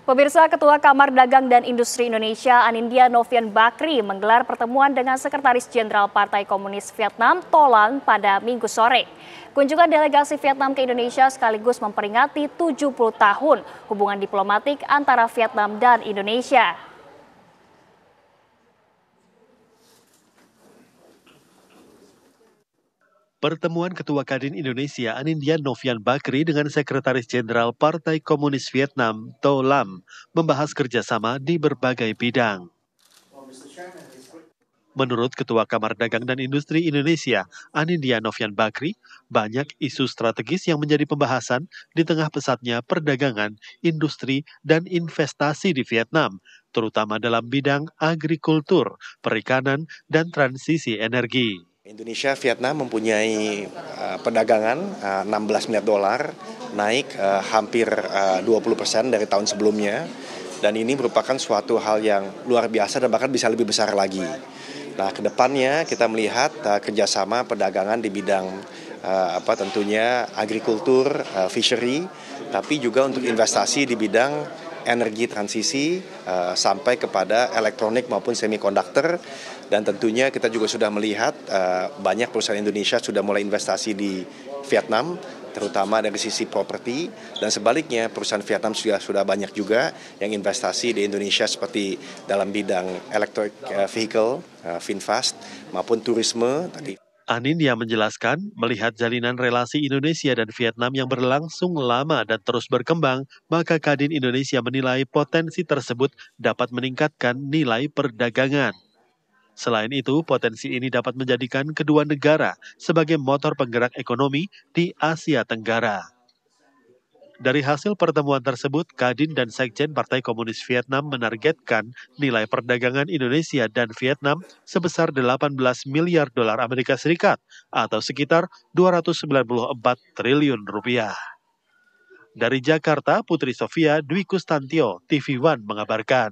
Pemirsa, Ketua Kamar Dagang dan Industri Indonesia Anindya Novian Bakri menggelar pertemuan dengan Sekretaris Jenderal Partai Komunis Vietnam To Lam pada Minggu sore. Kunjungan delegasi Vietnam ke Indonesia sekaligus memperingati 70 tahun hubungan diplomatik antara Vietnam dan Indonesia. Pertemuan Ketua Kadin Indonesia Anindya Novian Bakri dengan Sekretaris Jenderal Partai Komunis Vietnam To Lam membahas kerjasama di berbagai bidang. Menurut Ketua Kamar Dagang dan Industri Indonesia Anindya Novian Bakri, banyak isu strategis yang menjadi pembahasan di tengah pesatnya perdagangan, industri, dan investasi di Vietnam, terutama dalam bidang agrikultur, perikanan, dan transisi energi. Indonesia Vietnam mempunyai perdagangan 16 miliar dolar, naik hampir 20% dari tahun sebelumnya, dan ini merupakan suatu hal yang luar biasa dan bahkan bisa lebih besar lagi. Nah, kedepannya kita melihat kerjasama perdagangan di bidang tentunya agrikultur, fishery, tapi juga untuk investasi di bidang energi transisi sampai kepada elektronik maupun semikonduktor. Dan tentunya kita juga sudah melihat banyak perusahaan Indonesia sudah mulai investasi di Vietnam, terutama dari sisi properti, dan sebaliknya perusahaan Vietnam sudah banyak juga yang investasi di Indonesia seperti dalam bidang electric vehicle, VinFast, maupun turisme tadi. Anindya menjelaskan, melihat jalinan relasi Indonesia dan Vietnam yang berlangsung lama dan terus berkembang, maka Kadin Indonesia menilai potensi tersebut dapat meningkatkan nilai perdagangan. Selain itu, potensi ini dapat menjadikan kedua negara sebagai motor penggerak ekonomi di Asia Tenggara. Dari hasil pertemuan tersebut, Kadin dan Sekjen Partai Komunis Vietnam menargetkan nilai perdagangan Indonesia dan Vietnam sebesar 18 miliar dolar Amerika Serikat atau sekitar 294 triliun rupiah. Dari Jakarta, Putri Sofia Dwi Kustantio, TV One mengabarkan.